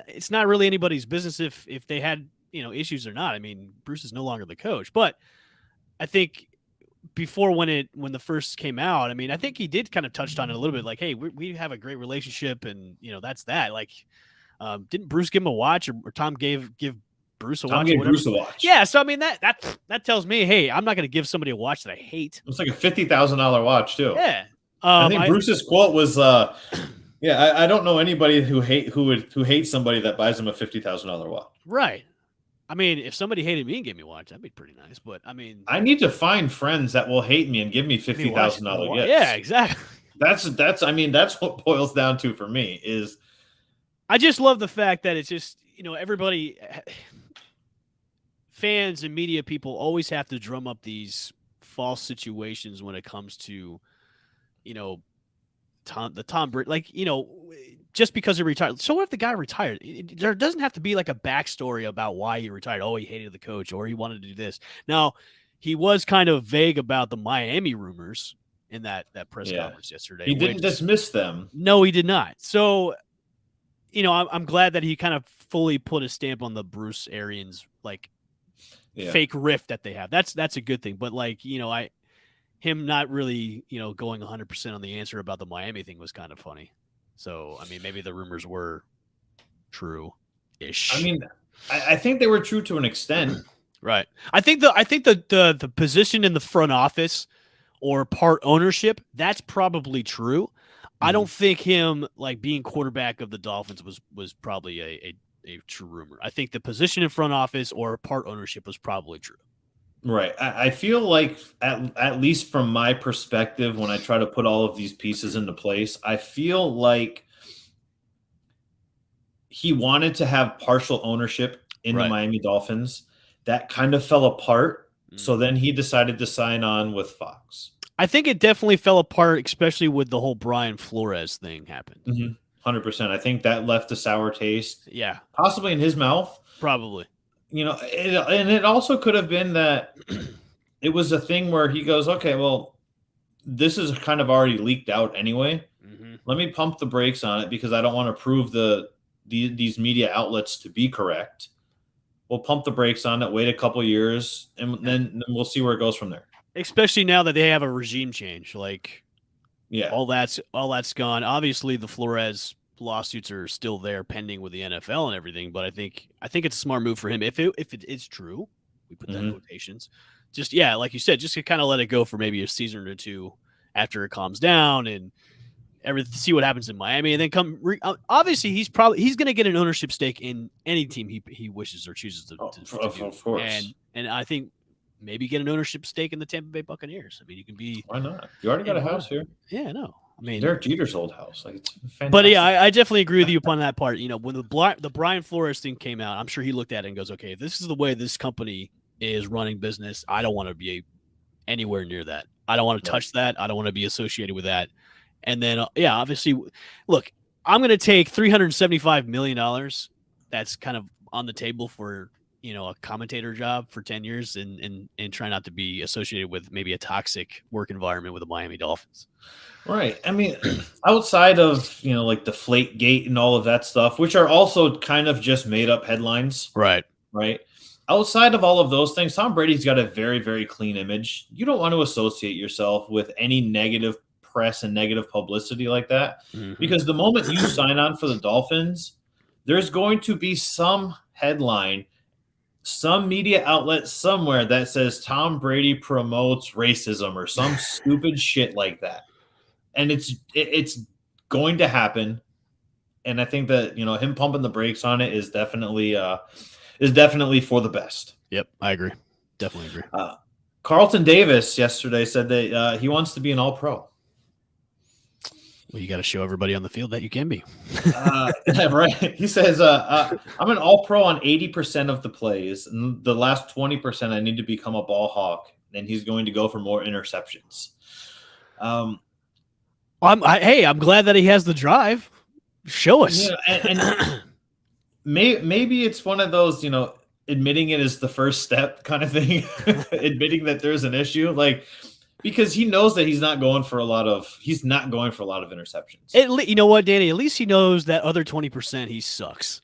it's not really anybody's business if they had, issues or not. I mean, Bruce is no longer the coach, but I think before when the first came out, I mean, I think he did kind of touched on it a little bit, like, hey, we have a great relationship, and that's that. Like, didn't Bruce give him a watch, or Tom give Bruce a watch? Tom gave Bruce a watch. Yeah, so I mean that tells me, hey, I'm not going to give somebody a watch that I hate. It's like a $50,000 watch too. Yeah, I think Bruce's quote was, "Yeah, I don't know anybody who hates somebody that buys them a $50,000 watch." Right. I mean, if somebody hated me and gave me a watch, that'd be pretty nice. But I mean, I need to find friends that will hate me and give me $50,000 gifts. Yeah, exactly. That's what boils down to for me is. I just love the fact that it's just, everybody, fans and media people always have to drum up these false situations when it comes to, Tom Brady, like, just because he retired. So what if the guy retired? There doesn't have to be like a backstory about why he retired. Oh, he hated the coach, or he wanted to do this. Now, he was kind of vague about the Miami rumors in that press conference yesterday. He didn't dismiss them. No, he did not. So, I'm glad that he kind of fully put a stamp on the Bruce Arians fake rift that they have. That's a good thing. But him not really, going 100% on the answer about the Miami thing was kind of funny. So, I mean, maybe the rumors were true-ish. I mean, I think they were true to an extent. Right. I think the position in the front office or part ownership, that's probably true. I don't think him being quarterback of the Dolphins was probably a true rumor. I think the position in front office or part ownership was probably true. Right. I feel like at least from my perspective, when I try to put all of these pieces into place, I feel like he wanted to have partial ownership in the Miami Dolphins. That kind of fell apart. So then he decided to sign on with Fox. I think it definitely fell apart, especially with the whole Brian Flores thing happened. 100%. I think that left a sour taste. Yeah. Possibly in his mouth. Probably. And it also could have been that it was a thing where he goes, okay, well, this is kind of already leaked out anyway. Let me pump the brakes on it because I don't want to prove these media outlets to be correct. We'll pump the brakes on it, wait a couple years, and then we'll see where it goes from there. Especially now that they have a regime change, all that's gone. Obviously, the Flores lawsuits are still there pending with the NFL and everything, but I think it's a smart move for him if it is true. We put that in quotations. Just like you said, just to kind of let it go for maybe a season or two after it calms down and see what happens in Miami, and then obviously he's going to get an ownership stake in any team he wishes or chooses to do. Of course. And I think maybe get an ownership stake in the Tampa Bay Buccaneers. I mean, you can be. Why not? You already got a house here. Yeah, no. I mean, Derek Jeter's old house. It's fantastic. But yeah, I definitely agree with you upon that part. When the Brian Flores thing came out, I'm sure he looked at it and goes, "Okay, if this is the way this company is running business, I don't want to be anywhere near that. I don't want to touch that. I don't want to be associated with that." And then, obviously, look, I'm going to take $375 million. That's kind of on the table for a commentator job for 10 years and try not to be associated with maybe a toxic work environment with the Miami Dolphins. Right. I mean, outside of, like Deflate Gate and all of that stuff, which are also kind of just made up headlines. Right. Right. Outside of all of those things, Tom Brady's got a very, very clean image. You don't want to associate yourself with any negative press and negative publicity like that, because the moment you sign on for the Dolphins, there's going to be some headline, some media outlet somewhere that says Tom Brady promotes racism or some stupid shit like that. And it's going to happen. And I think that, him pumping the brakes on it is definitely for the best. Yep. I agree. Definitely agree. Carlton Davis yesterday said that he wants to be an All-Pro. Well, you got to show everybody on the field that you can be. Right. He says, I'm an All-Pro on 80% of the plays. And the last 20%, I need to become a ball hawk. And he's going to go for more interceptions. I'm glad that he has the drive. Show us. And maybe it's one of those, admitting it is the first step kind of thing. Admitting that there's an issue. Because he knows that he's not going for a lot of interceptions. You know what, Danny? At least he knows that other 20% he sucks.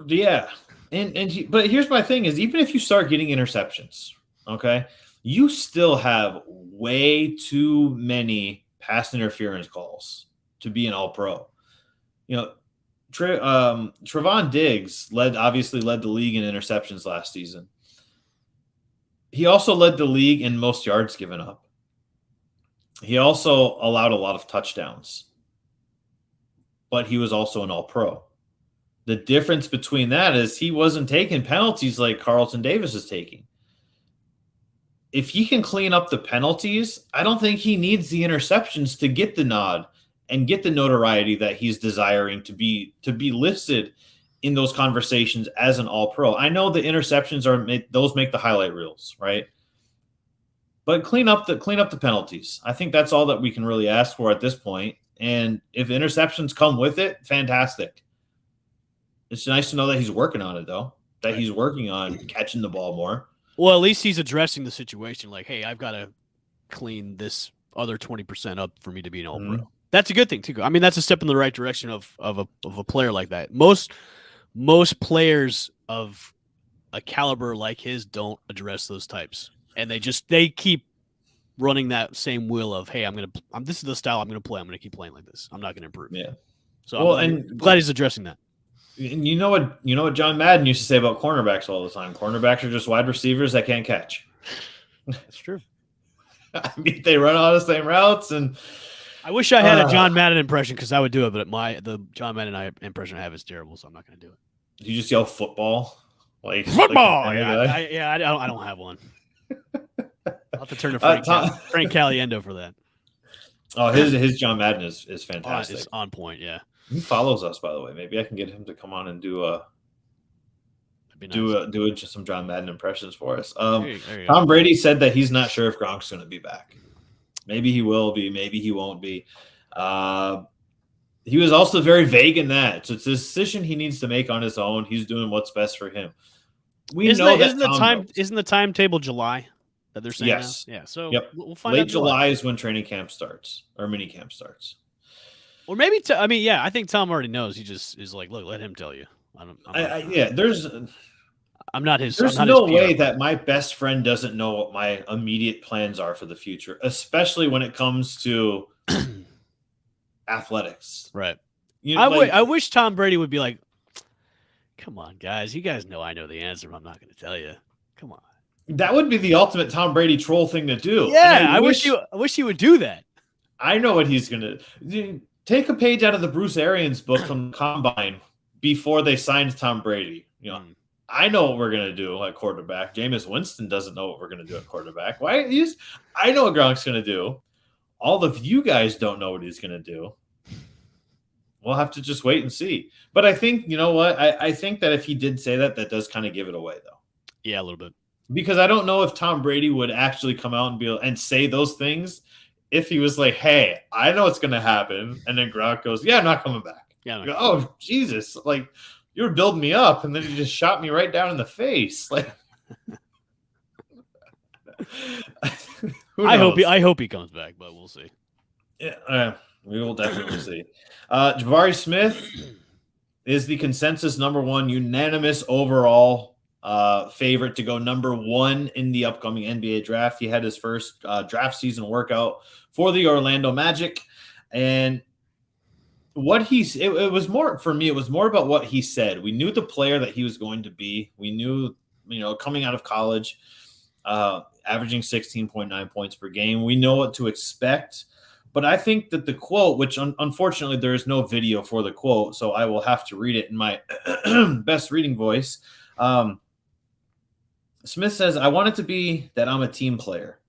Yeah. But here's my thing is even if you start getting interceptions, okay, you still have way too many pass interference calls to be an all-pro. You know, Trevon Diggs obviously led the league in interceptions last season. He also led the league in most yards given up. He also allowed a lot of touchdowns, but he was also an all-pro. The difference between that is he wasn't taking penalties like Carlton Davis is taking. If he can clean up the penalties, I don't think he needs the interceptions to get the nod and get the notoriety that he's desiring to be listed in those conversations as an all-pro. I know the interceptions those make the highlight reels, right? But clean up the penalties. I think that's all that we can really ask for at this point. And if interceptions come with it, fantastic. It's nice to know that he's working on it, though. That he's working on catching the ball more. Well, at least he's addressing the situation. Like, hey, I've got to clean this other 20% up for me to be an all-pro. Mm-hmm. That's a good thing too. I mean, that's a step in the right direction of a player like that. Most players of a caliber like his don't address those types, and they keep running that same wheel of, hey, this is the style I'm gonna play. I'm gonna keep playing like this. I'm not gonna improve. Yeah. So I'm glad he's addressing that. And you know what John Madden used to say about cornerbacks all the time. Cornerbacks are just wide receivers that can't catch. That's true. I mean, they run all the same routes, and I wish I had a John Madden impression because I would do it, but the John Madden impression I have is terrible, so I'm not going to do it. You just yell football, like football. Like I don't have one. I'll have to turn to Frank Caliendo for that. Oh, his John Madden is fantastic. It's on point. Yeah. He follows us, by the way. Maybe I can get him to come on and do some John Madden impressions for us. There you Tom Brady said that he's not sure if Gronk's going to be back. Maybe he will be. Maybe he won't be. He was also very vague in that. So it's a decision he needs to make on his own. He's doing what's best for him. Isn't the timetable July that they're saying? Yes. Now? Yeah. So we'll find out. Late July is when training camp starts or mini camp starts. Or maybe I think Tom already knows. He just is like, look, let him tell you. I'm not his. There's no way that my best friend doesn't know what my immediate plans are for the future, especially when it comes to athletics. Right. I wish Tom Brady would be like, come on, guys. You guys know I know the answer, but I'm not going to tell you. Come on. That would be the ultimate Tom Brady troll thing to do. Yeah, I wish he would do that. I know what he's going to do. Take a page out of the Bruce Arians book from the Combine before they signed Tom Brady. You know, I know what we're going to do at quarterback. Jameis Winston doesn't know what we're going to do at quarterback. I know what Gronk's going to do. All of you guys don't know what he's going to do. We'll have to just wait and see. But I think, you know what? I think that if he did say that does kind of give it away, though. Yeah, a little bit. Because I don't know if Tom Brady would actually come out and say those things if he was like, hey, I know what's going to happen. And then Gronk goes, yeah, I'm not coming back. Yeah. Go, oh, Jesus. Like, you were building me up, and then you just shot me right down in the face. Like, I hope he comes back, but we'll see. Yeah, we will definitely see. Jabari Smith is the consensus number one unanimous overall favorite to go number one in the upcoming NBA draft. He had his first draft season workout for the Orlando Magic, and it was more for me. It was more about what he said. We knew the player that he was going to be. We knew, coming out of college, averaging 16.9 points per game. We know what to expect. But I think that the quote, which unfortunately there is no video for the quote, so I will have to read it in my best reading voice. Smith says, I want it to be that I'm a team player.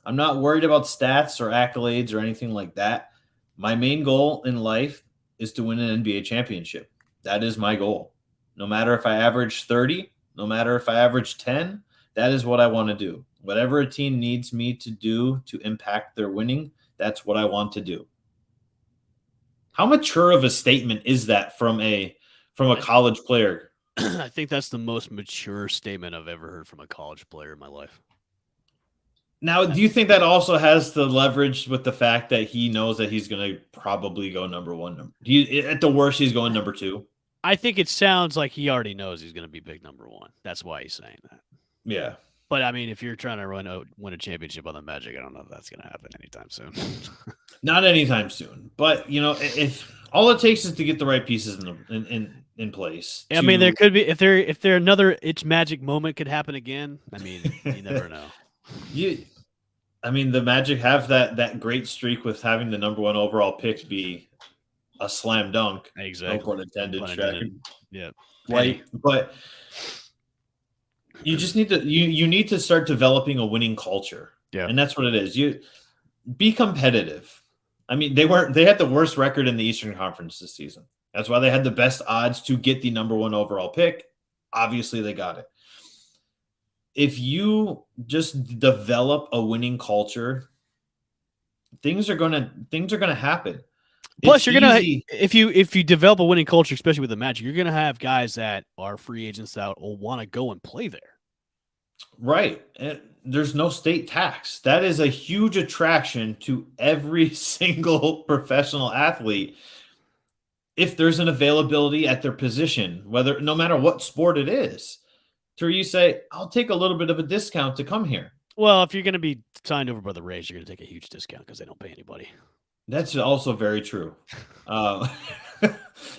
I'm not worried about stats or accolades or anything like that. My main goal in life is to win an NBA championship. That is my goal. No matter if I average 30, no matter if I average 10, that is what I want to do. Whatever a team needs me to do to impact their winning, that's what I want to do. How mature of a statement is that from a college player? I think that's the most mature statement I've ever heard from a college player in my life. Now, do you think that also has the leverage with the fact that he knows that he's going to probably go number one? At the worst, he's going number two? I think it sounds like he already knows he's going to be big number one. That's why he's saying that. Yeah. But I mean, if you're trying to win a championship on the Magic, I don't know if that's going to happen anytime soon. Not anytime soon. But if all it takes is to get the right pieces in place. I mean, there could be if there another Magic moment could happen again. I mean, you never know. The Magic have that great streak with having the number one overall pick be a slam dunk. Exactly. No pun intended. Yeah. Right. But you just need to you need to start developing a winning culture. Yeah. And that's what it is. You be competitive. I mean, they had the worst record in the Eastern Conference this season. That's why they had the best odds to get the number one overall pick. Obviously, they got it. If you just develop a winning culture, things are gonna happen. Plus, you're gonna if you develop a winning culture, especially with the Magic, you're gonna have guys that are free agents that will want to go and play there. Right. And there's no state tax. That is a huge attraction to every single professional athlete. If there's an availability at their position, no matter what sport it is, to where you say, I'll take a little bit of a discount to come here. Well, if you're going to be signed over by the Rays, you're going to take a huge discount because they don't pay anybody. That's also very true. If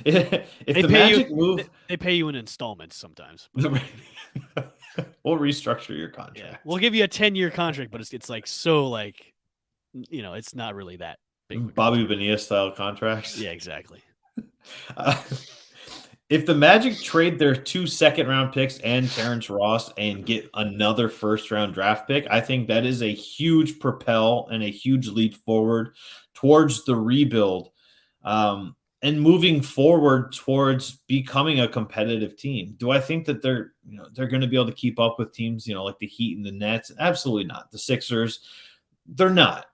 they the pay Magic you, move, they pay you in installments sometimes. We'll restructure your contract. Yeah. We'll give you a 10-year contract, but it's like so like, it's not really that big. Bobby Bonilla style contracts. Yeah, exactly. If the Magic trade their 2 second-round picks and Terrence Ross and get another first-round draft pick, I think that is a huge propel and a huge leap forward towards the rebuild and moving forward towards becoming a competitive team. Do I think that they're going to be able to keep up with teams, like the Heat and the Nets? Absolutely not. The Sixers, they're not.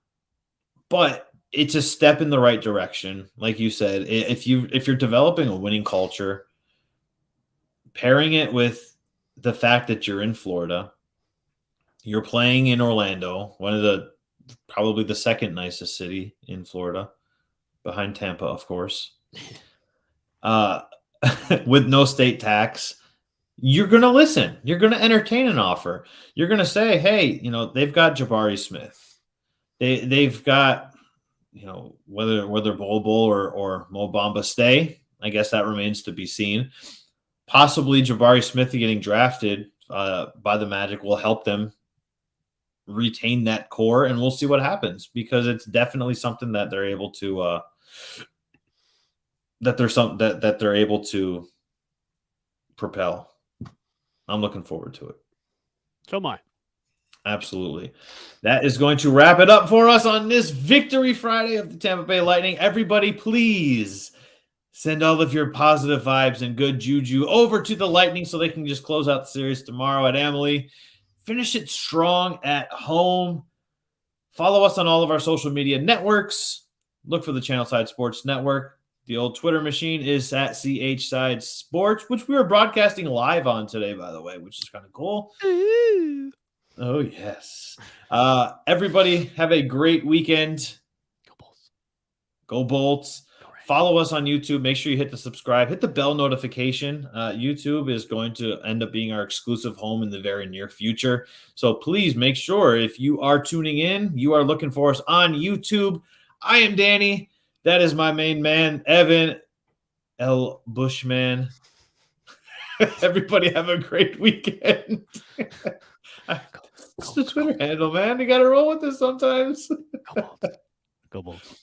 But it's a step in the right direction. Like you said, if you're developing a winning culture, pairing it with the fact that you're in Florida, you're playing in Orlando, probably the second nicest city in Florida, behind Tampa, of course, with no state tax, you're going to listen. You're going to entertain an offer. You're going to say, hey, they've got Jabari Smith. They've got, whether Bol Bol or Mo Bamba stay, I guess that remains to be seen. Possibly Jabari Smith getting drafted by the Magic will help them retain that core, and we'll see what happens because it's definitely something that they're able to that they're able to propel. I'm looking forward to it. So am I. Absolutely. That is going to wrap it up for us on this Victory Friday of the Tampa Bay Lightning. Everybody, please send all of your positive vibes and good juju over to the Lightning so they can just close out the series tomorrow at Amalie. Finish it strong at home. Follow us on all of our social media networks. Look for the Channelside Sports Network. The old Twitter machine is at CHside Sports, which we were broadcasting live on today, by the way, which is kind of cool. Ooh. Oh, yes. Everybody have a great weekend. Go Bolts. Go Bolts. Follow us on YouTube. Make sure you hit the subscribe. Hit the bell notification. YouTube is going to end up being our exclusive home in the very near future. So please make sure if you are tuning in, you are looking for us on YouTube. I am Danny. That is my main man, Evan L. Bushman. Everybody have a great weekend. It's the Twitter handle, man. You got to roll with this sometimes. Go Bolts. Go Bolts.